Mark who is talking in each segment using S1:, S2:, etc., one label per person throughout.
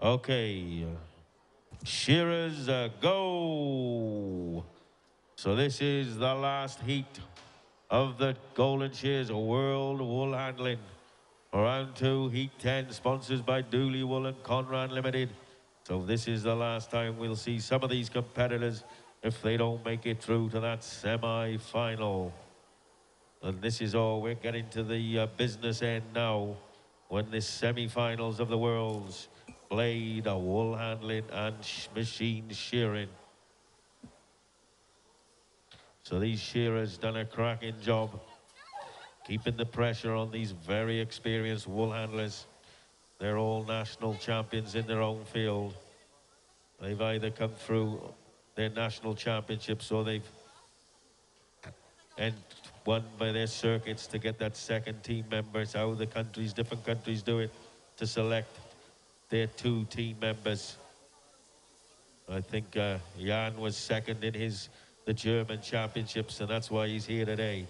S1: Okay. Shears, go. So this is the last heat of the Golden Shears World Wool Handling. Round 2, Heat 10, sponsored by Dooley Wool and Conran Limited. So this is the last time we'll see some of these competitors if they don't make it through to that semi-final. And this is all, we're getting to the business end now when this semi-finals of the Worlds blade, wool handling and machine shearing. So these shearers done a cracking job keeping the pressure on these very experienced wool handlers. They're all national champions in their own field. They've either come through their national championships or they've won by their circuits to get that second team member. It's how the countries, different countries do it to select their 2 team members. I think Jan was second in the German championships, and that's why he's here today,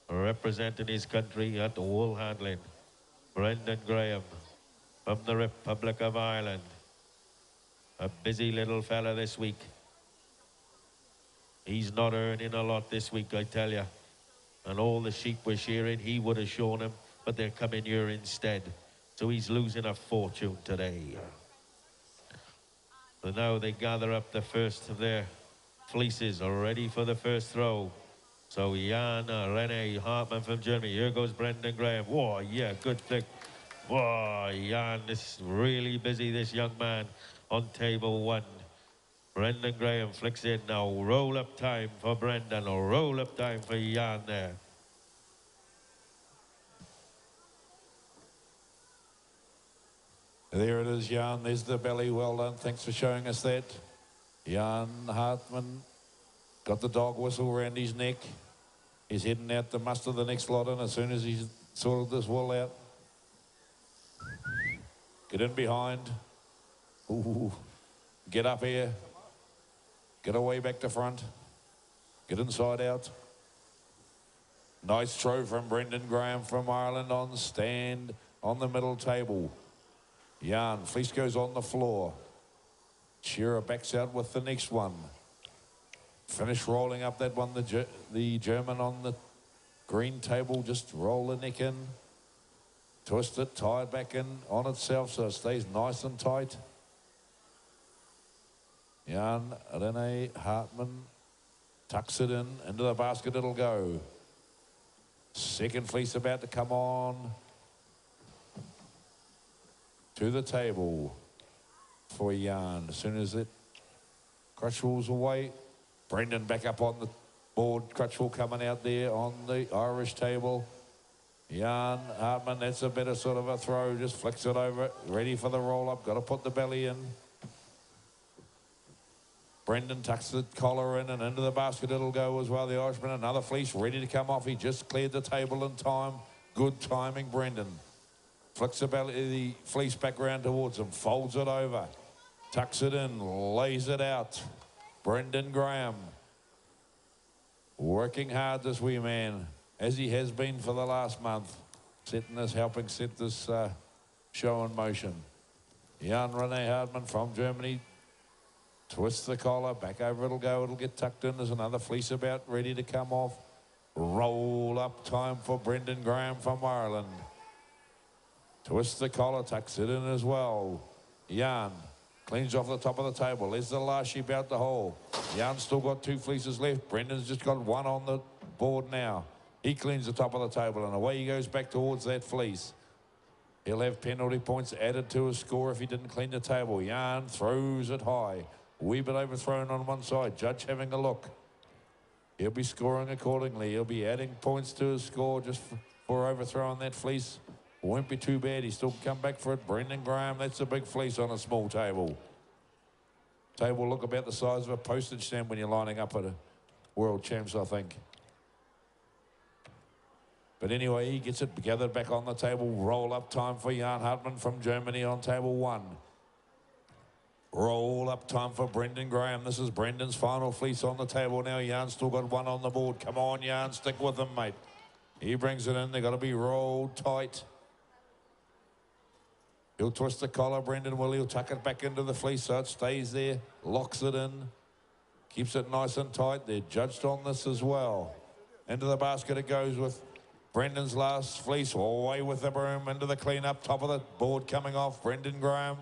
S1: representing his country at the wool handling. Brendan Graham from the Republic of Ireland. A busy little fella this week. He's not earning a lot this week, I tell you. And all the sheep we're shearing, he would have shown him, but they're coming here instead. So he's losing a fortune today. So now they gather up the first of their fleeces, ready for the first throw. So Jan Rene Hartmann from Germany. Here goes Brendan Graham. Whoa, yeah, good flick. Whoa, Jan is really busy, this young man, on table 1. Brendan Graham flicks in now. Roll up time for Brendan. Roll up time for Jan there.
S2: There it is, Jan. There's the belly. Well done. Thanks for showing us that. Jan Hartmann got the dog whistle around his neck. He's heading out to muster the next lot in as soon as he's sorted this wool out. Get in behind. Ooh. Get up here. Get away back to front. Get inside out. Nice throw from Brendan Graham from Ireland on stand on the middle table. Jan, fleece goes on the floor. Shearer backs out with the next one. Finish rolling up that one, the German on the green table, just roll the neck in. Twist it, tie it back in on itself so it stays nice and tight. Jan Rene Hartmann tucks it in, into the basket it'll go. Second fleece about to come on. To the table for Jan. As soon as it Crutchwell's away, Brendan back up on the board. Crutchwell coming out there on the Irish table. Jan Hartmann, that's a better sort of a throw. Just flicks it over, ready for the roll-up. Got to put the belly in. Brendan tucks the collar in and into the basket it'll go as well. The Irishman, another fleece ready to come off. He just cleared the table in time. Good timing, Brendan. Flicks the fleece back round towards him, folds it over, tucks it in, lays it out. Brendan Graham, working hard this wee man, as he has been for the last month, helping set this show in motion. Jan Rene Hartmann from Germany, twists the collar, back over it'll go, it'll get tucked in. There's another fleece about, ready to come off. Roll up time for Brendan Graham from Ireland. Twists the collar, tucks it in as well. Jan cleans off the top of the table. There's the last sheep out the hole. Jan's still got 2 fleeces left. Brendan's just got 1 on the board now. He cleans the top of the table and away he goes back towards that fleece. He'll have penalty points added to his score if he didn't clean the table. Jan throws it high. Wee bit overthrown on one side. Judge having a look. He'll be scoring accordingly. He'll be adding points to his score just for overthrowing that fleece. Won't be too bad. He still can come back for it. Brendan Graham, that's a big fleece on a small table. Table look about the size of a postage stamp when you're lining up at a World Champs, I think. But anyway, he gets it gathered back on the table. Roll up time for Jan Hartmann from Germany on table 1. Roll up time for Brendan Graham. This is Brendan's final fleece on the table now. Jan's still got 1 on the board. Come on, Jan, stick with him, mate. He brings it in. They've got to be rolled tight. He'll twist the collar, Brendan will. He'll tuck it back into the fleece so it stays there. Locks it in. Keeps it nice and tight. They're judged on this as well. Into the basket it goes with Brendan's last fleece. Away with the broom. Into the clean-up. Top of the board coming off. Brendan Graham.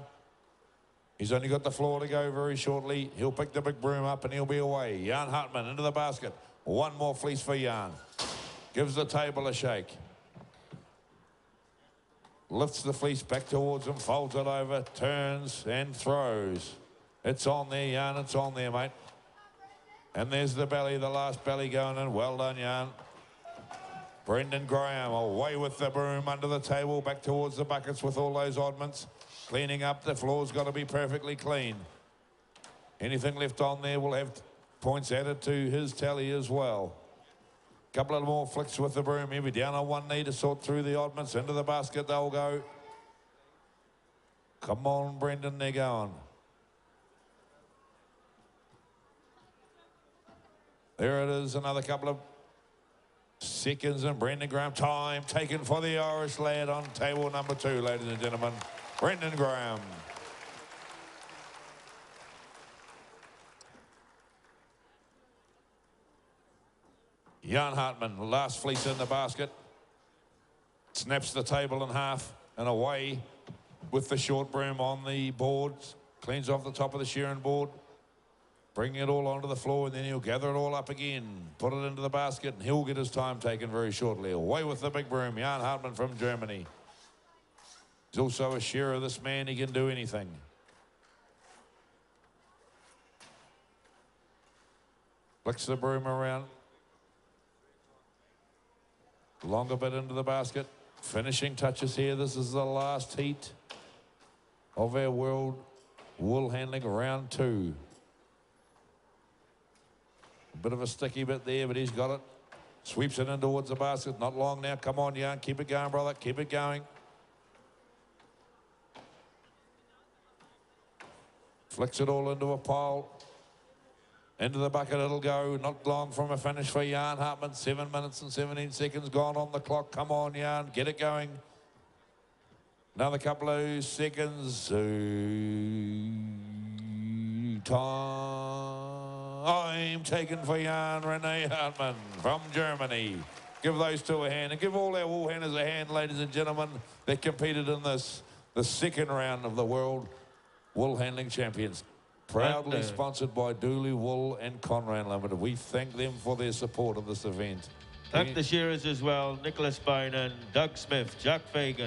S2: He's only got the floor to go very shortly. He'll pick the big broom up and he'll be away. Jan Hartmann into the basket. One more fleece for Jan. Gives the table a shake. Lifts the fleece back towards him, folds it over, turns and throws. It's on there, Jan. It's on there, mate. And there's the belly, the last belly going in. Well done, Jan. Brendan Graham away with the broom under the table, back towards the buckets with all those oddments. Cleaning up, the floor's got to be perfectly clean. Anything left on there will have points added to his tally as well. Couple of more flicks with the broom. He'll be down on one knee to sort through the oddments. Into the basket they'll go. Come on, Brendan, they're going. There it is, another couple of seconds, and Brendan Graham, time taken for the Irish lad on table number 2, ladies and gentlemen. Brendan Graham. Jan Hartmann, last fleece in the basket. Snaps the table in half and away with the short broom on the boards. Cleans off the top of the Sheeran board. Bringing it all onto the floor, and then he'll gather it all up again. Put it into the basket, and he'll get his time taken very shortly. Away with the big broom, Jan Hartmann from Germany. He's also a shearer, this man. He can do anything. Flicks the broom around. Longer bit into the basket. Finishing touches here. This is the last heat of our World Wool Handling round 2. A bit of a sticky bit there, but he's got it. Sweeps it in towards the basket. Not long now. Come on, Jan. Keep it going, brother. Keep it going. Flicks it all into a pile. Into the bucket it'll go. Not long from a finish for Jan Hartmann. 7 minutes and 17 seconds gone on the clock. Come on, Jan. Get it going. Another couple of seconds. Time taken for Jan Rene Hartmann from Germany. Give those two a hand, and give all our wool handlers a hand, ladies and gentlemen. They competed in this, the second round of the World Wool Handling Champions. Proudly sponsored by Dooley Wool and Conran Limited. We thank them for their support of this event.
S1: Thank the shearers as well, Nicholas Bone and Doug Smith, Jack Fagan.